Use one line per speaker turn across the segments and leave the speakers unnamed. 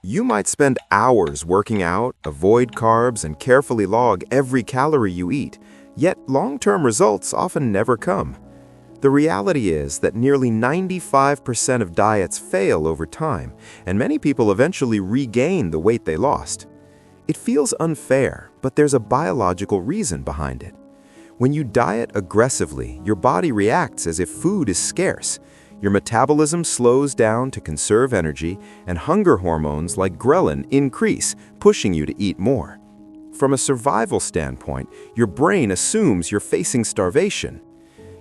You might spend hours working out, avoid carbs, and carefully log every calorie you eat, yet long-term results often never come. The reality is that nearly 95% of diets fail over time, and many people eventually regain the weight they lost. It feels unfair, but there's a biological reason behind it. When you diet aggressively, your body reacts as if food is scarce. Your metabolism slows down to conserve energy, and hunger hormones like ghrelin increase, pushing you to eat more. From a survival standpoint, your brain assumes you're facing starvation.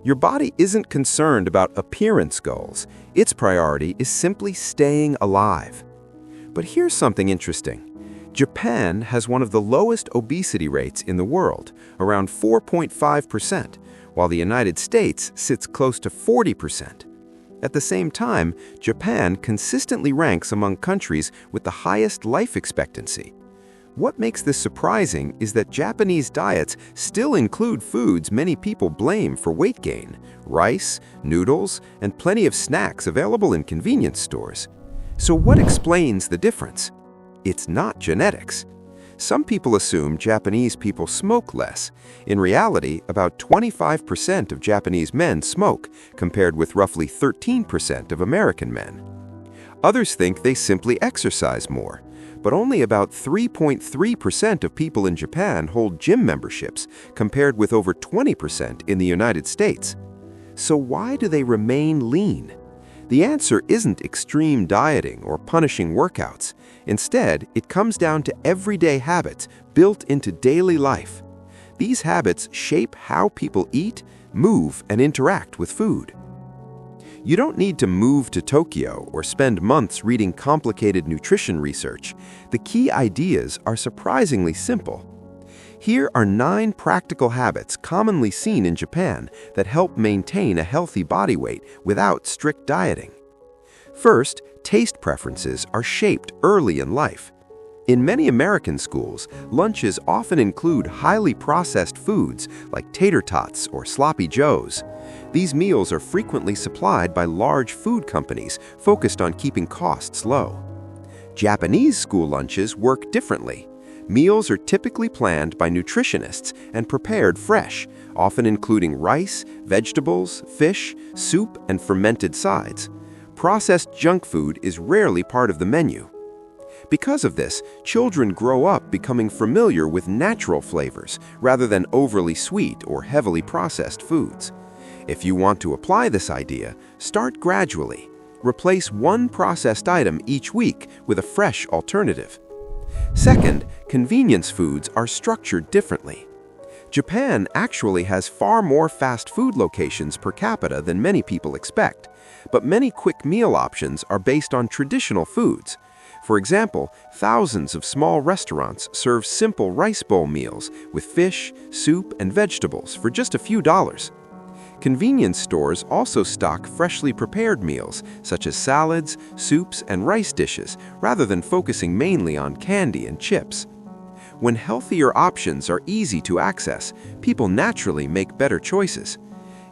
Your body isn't concerned about appearance goals. Its priority is simply staying alive. But here's something interesting. Japan has one of the lowest obesity rates in the world, around 4.5%, while the United States sits close to 40%. At the same time, Japan consistently ranks among countries with the highest life expectancy. What makes this surprising is that Japanese diets still include foods many people blame for weight gain: rice, noodles, and plenty of snacks available in convenience stores. So what explains the difference? It's not genetics. Some people assume Japanese people smoke less. In reality, about 25% of Japanese men smoke, compared with roughly 13% of American men. Others think they simply exercise more, but only about 3.3% of people in Japan hold gym memberships, compared with over 20% in the United States. So why do they remain lean? The answer isn't extreme dieting or punishing workouts. Instead, it comes down to everyday habits built into daily life. These habits shape how people eat, move, and interact with food. You don't need to move to Tokyo or spend months reading complicated nutrition research. The key ideas are surprisingly simple. Here are 9 practical habits commonly seen in Japan that help maintain a healthy body weight without strict dieting. First, taste preferences are shaped early in life. In many American schools, lunches often include highly processed foods like tater tots or sloppy joes. These meals are frequently supplied by large food companies focused on keeping costs low. Japanese school lunches work differently. Meals are typically planned by nutritionists and prepared fresh, often including rice, vegetables, fish, soup, and fermented sides. Processed junk food is rarely part of the menu. Because of this, children grow up becoming familiar with natural flavors rather than overly sweet or heavily processed foods. If you want to apply this idea, start gradually. Replace one processed item each week with a fresh alternative. Second, convenience foods are structured differently. Japan actually has far more fast food locations per capita than many people expect, but many quick meal options are based on traditional foods. For example, thousands of small restaurants serve simple rice bowl meals with fish, soup, and vegetables for just a few dollars. Convenience stores also stock freshly prepared meals, such as salads, soups, and rice dishes, rather than focusing mainly on candy and chips. When healthier options are easy to access, people naturally make better choices.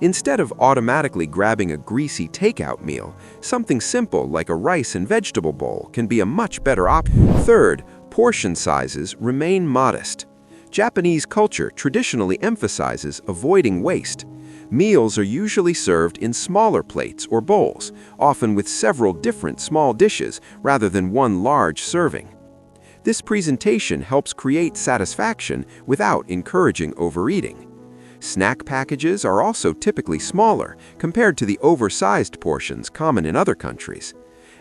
Instead of automatically grabbing a greasy takeout meal, something simple like a rice and vegetable bowl can be a much better option. Third, portion sizes remain modest. Japanese culture traditionally emphasizes avoiding waste. Meals are usually served in smaller plates or bowls, often with several different small dishes rather than one large serving. This presentation helps create satisfaction without encouraging overeating. Snack packages are also typically smaller compared to the oversized portions common in other countries.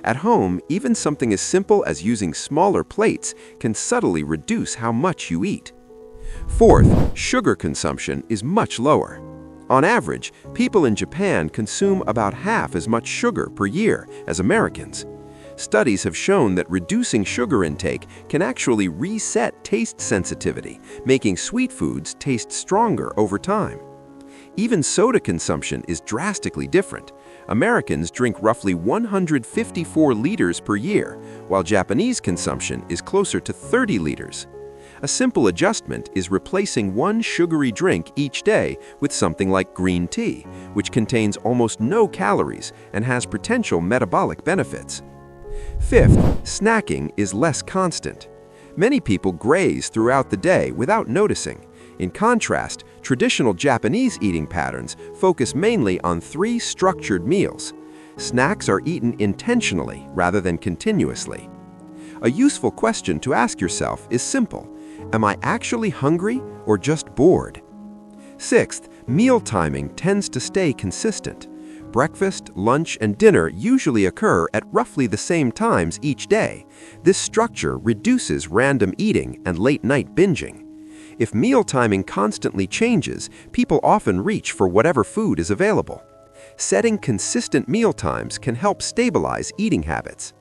At home, even something as simple as using smaller plates can subtly reduce how much you eat. Fourth, sugar consumption is much lower. On average, people in Japan consume about half as much sugar per year as Americans. Studies have shown that reducing sugar intake can actually reset taste sensitivity, making sweet foods taste stronger over time. Even soda consumption is drastically different. Americans drink roughly 154 liters per year, while Japanese consumption is closer to 30 liters. A simple adjustment is replacing one sugary drink each day with something like green tea, which contains almost no calories and has potential metabolic benefits. Fifth, snacking is less constant. Many people graze throughout the day without noticing. In contrast, traditional Japanese eating patterns focus mainly on 3 structured meals. Snacks are eaten intentionally rather than continuously. A useful question to ask yourself is simple: am I actually hungry or just bored? Sixth, meal timing tends to stay consistent. Breakfast, lunch, and dinner usually occur at roughly the same times each day. This structure reduces random eating and late-night binging. If meal timing constantly changes, people often reach for whatever food is available. Setting consistent meal times can help stabilize eating habits.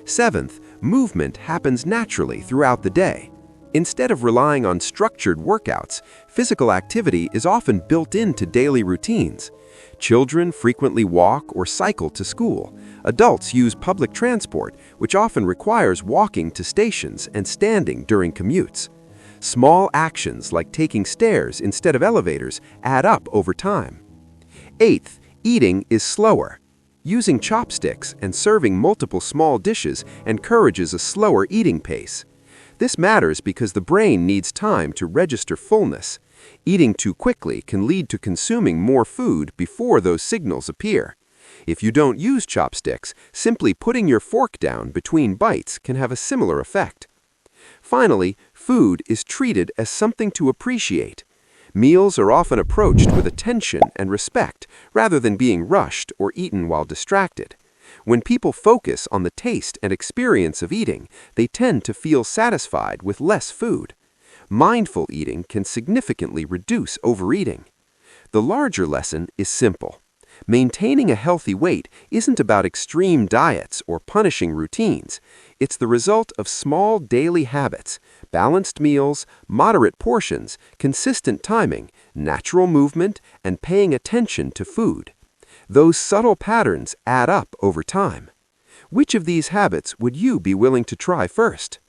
Seventh, movement happens naturally throughout the day. Instead of relying on structured workouts, physical activity is often built into daily routines. Children frequently walk or cycle to school. Adults use public transport, which often requires walking to stations and standing during commutes. Small actions like taking stairs instead of elevators add up over time. Eighth, eating is slower. Using chopsticks and serving multiple small dishes encourages a slower eating pace. This matters because the brain needs time to register fullness. Eating too quickly can lead to consuming more food before those signals appear. If you don't use chopsticks, simply putting your fork down between bites can have a similar effect. Finally, food is treated as something to appreciate. Meals are often approached with attention and respect rather than being rushed or eaten while distracted. When people focus on the taste and experience of eating, they tend to feel satisfied with less food. Mindful eating can significantly reduce overeating. The larger lesson is simple. Maintaining a healthy weight isn't about extreme diets or punishing routines. It's the result of small daily habits, balanced meals, moderate portions, consistent timing, natural movement, and paying attention to food. Those subtle patterns add up over time. Which of these habits would you be willing to try first?